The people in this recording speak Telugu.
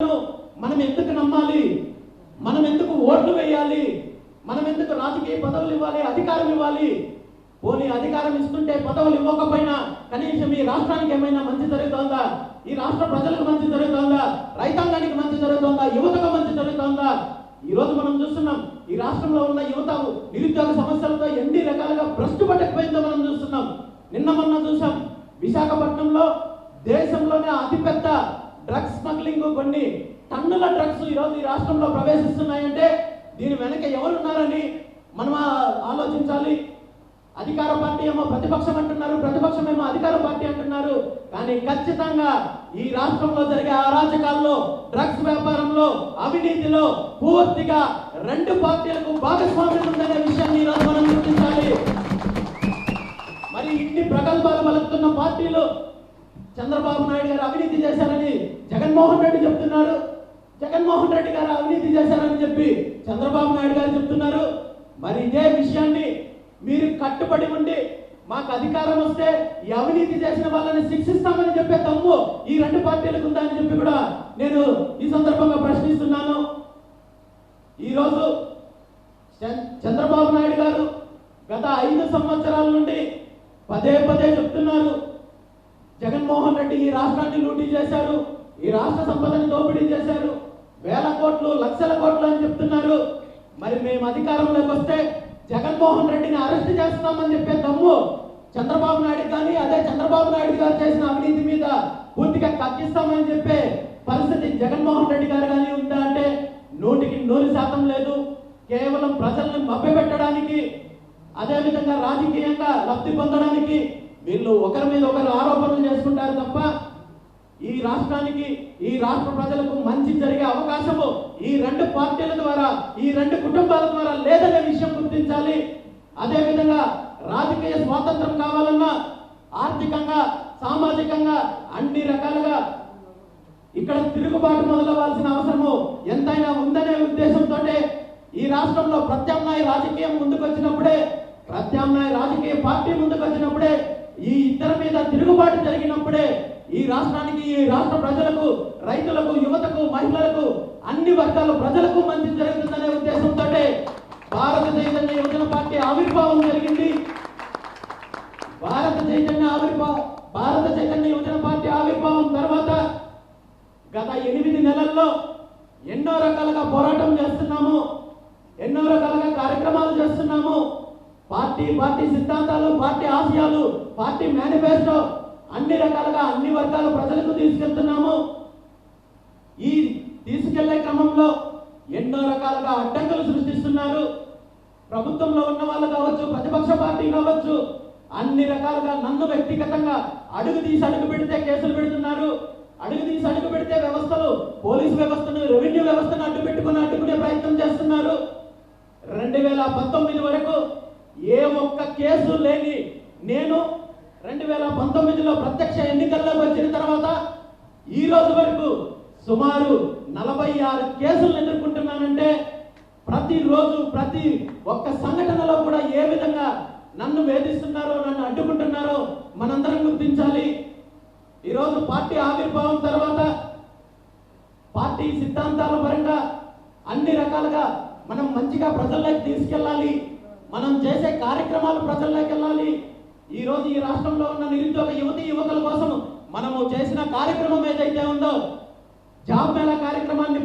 మీడియాను మనం ఎందుకు నమ్మాలి? మనం ఎందుకు ఓట్లు వేయాలి? మనం ఎందుకు రాజకీయ పదవులు ఇవ్వాలి, అధికారం ఇవ్వాలి? పోనీ అధికారం ఇస్తుంటే పదవులు ఇవ్వకపోయినా కనీసం ఈ రాష్ట్రానికి ఏమైనా మంచి జరుగుతుందా? ఈ రాష్ట్ర ప్రజలకు మంచి జరుగుతుందా? రైతాంగానికి మంచి జరుగుతుందా? యువతకు మంచి జరుగుతుందా? ఈ రోజు మనం చూస్తున్నాం, ఈ రాష్ట్రంలో ఉన్న యువత నిరుద్యోగ సమస్యలతో ఎన్ని రకాలుగా భ్రష్టు పట్టకపోయిందో మనం చూస్తున్నాం. నిన్న మొన్న చూసాం, విశాఖపట్నంలో దేశంలోనే అతిపెద్ద డ్రగ్స్ స్మగ్లింగ్, కొన్ని టన్నుల డ్రగ్స్ ఈరోజు ఈ రాష్ట్రంలో ప్రవేశిస్తున్నాయంటే దీని వెనక ఎవరున్నారని మనం ఆలోచించాలి. అధికార పార్టీ ఏమో ప్రతిపక్షం అంటున్నారు, ప్రతిపక్షం ఏమో అధికార పార్టీ అంటున్నారు. కానీ ఖచ్చితంగా ఈ రాష్ట్రంలో జరిగే అరాచకాల్లో, డ్రగ్స్ వ్యాపారంలో, అవినీతిలో పూర్తిగా రెండు పార్టీలకు భాగస్వామ్యం ఉందనే విషయాన్ని ఈరోజు మనం గుర్తించాలి. మరి ఇన్ని ప్రగల్భాలు పలుకుతున్న పార్టీలు చంద్రబాబు నాయుడు గారు అవినీతి చేశారని జగన్మోహన్ రెడ్డి చెప్తున్నారు, జగన్మోహన్ రెడ్డి గారు అవినీతి చేశారని చెప్పి చంద్రబాబు నాయుడు గారు చెప్తున్నారు. మరి ఇదే విషయాన్ని మీరు కట్టుబడి ఉండి మాకు అధికారం వస్తే ఈ అవినీతి చేసిన వాళ్ళని శిక్షిస్తామని చెప్పే దమ్ము ఈ రెండు పార్టీలకు ఉందని చెప్పి కూడా నేను ఈ సందర్భంగా ప్రశ్నిస్తున్నాను. ఈరోజు చంద్రబాబు నాయుడు గారు గత 5 సంవత్సరాల నుండి పదే పదే చెప్తున్నారు, జగన్మోహన్ రెడ్డి ఈ రాష్ట్రాన్ని లూటీ చేశారు, ఈ రాష్ట్ర సంపదని దోపిడీ చేశారు, వేల కోట్లు లక్షల కోట్లు అని చెప్తున్నారు. మరి మేము అధికారంలోకి వస్తే జగన్మోహన్ రెడ్డిని అరెస్ట్ చేస్తామని చెప్పే దమ్ము చంద్రబాబు నాయుడు కానీ, అదే చంద్రబాబు నాయుడు గారు చేసిన అవినీతి మీద పూర్తిగా కక్కిస్తామని చెప్పే పరిస్థితి జగన్మోహన్ రెడ్డి గారు కానీ ఉందా అంటే 100% లేదు. కేవలం ప్రజల్ని మభ్యపెట్టడానికి, అదేవిధంగా రాజకీయంగా లబ్ధి పొందడానికి వీళ్ళు ఒకరి మీద ఒకరు ఆరోపణలు చేసుకుంటారు తప్ప ఈ రాష్ట్రానికి, ఈ రాష్ట్ర ప్రజలకు మంచి జరిగే అవకాశము ఈ రెండు పార్టీల ద్వారా, ఈ రెండు కుటుంబాల ద్వారా లేదనే విషయం గుర్తించాలి. అదేవిధంగా రాజకీయ స్వాతంత్రం కావాలన్నా, ఆర్థికంగా, సామాజికంగా అన్ని రకాలుగా ఇక్కడ తిరుగుబాటు మొదలవ్వాల్సిన అవసరము ఎంతైనా ఉందనే ఉద్దేశంతో ఈ రాష్ట్రంలో ప్రత్యామ్నాయ రాజకీయం ముందుకొచ్చినప్పుడే, ప్రత్యామ్నాయ రాజకీయ పార్టీ ముందుకొచ్చినప్పుడే, ఈ ఇద్దరి మీద తిరుగుబాటు జరిగినప్పుడే ఈ రాష్ట్రానికి, ఈ రాష్ట్ర ప్రజలకు, రైతులకు, యువతకు, మహిళలకు, అన్ని వర్గాల ప్రజలకు మంచి జరుగుతుందనే ఉద్దేశంతో భారత చైతన్య యువజన పార్టీ ఆవిర్భావం జరిగింది. భారత చైతన్య యువజన పార్టీ ఆవిర్భావం తర్వాత గత 8 నెలల్లో ఎన్నో రకాలుగా పోరాటం చేస్తున్నాము, ఎన్నో రకాలుగా కార్యక్రమాలు చేస్తున్నాము. పార్టీ సిద్ధాంతాలు, పార్టీ ఆశయాలు, పార్టీ మేనిఫెస్టో అన్ని రకాలుగా అన్ని వర్గాల ప్రజలకు తీసుకెళ్తున్నాము. ఈ తీసుకెళ్లే క్రమంలో ఎన్నో రకాలుగా అడ్డంకులు సృష్టిస్తున్నారు. ప్రభుత్వంలో ఉన్న వాళ్ళు కావచ్చు, ప్రతిపక్ష పార్టీ కావచ్చు, అన్ని రకాలుగా నన్ను వ్యక్తిగతంగా అడుగు తీసి అడుగు పెడితే కేసులు పెడుతున్నారు. అడుగు తీసి అడుగు పెడితే వ్యవస్థలు, పోలీసు వ్యవస్థను, రెవెన్యూ వ్యవస్థను అడ్డుకునే ప్రయత్నం చేస్తున్నారు. 2019 వరకు ఏ ఒక్క కేసు లేని నేను 2019లో ప్రత్యక్ష ఎన్నికల్లోకి వచ్చిన తర్వాత ఈ రోజు వరకు సుమారు 46 కేసులను ఎదుర్కొంటున్నానంటే ప్రతిరోజు ప్రతి ఒక్క సంఘటనలో కూడా ఏ విధంగా నన్ను వేధిస్తున్నారో, నన్ను అడ్డుకుంటున్నారో మనందరం గుర్తించాలి. ఈరోజు పార్టీ ఆవిర్భావం తర్వాత పార్టీ సిద్ధాంతాల పరంగా అన్ని రకాలుగా మనం మంచిగా ప్రజల్లోకి తీసుకెళ్ళాలి, మనం చేసే కార్యక్రమాలు ప్రజల్లోకి వెళ్ళాలి. ఈ రోజు ఈ రాష్ట్రంలో ఉన్న నిరుద్యోగ యువతల కోసం మనము చేసిన కార్యక్రమం ఏదైతే ఉందో, జాబ్ మేళా కార్యక్రమాన్ని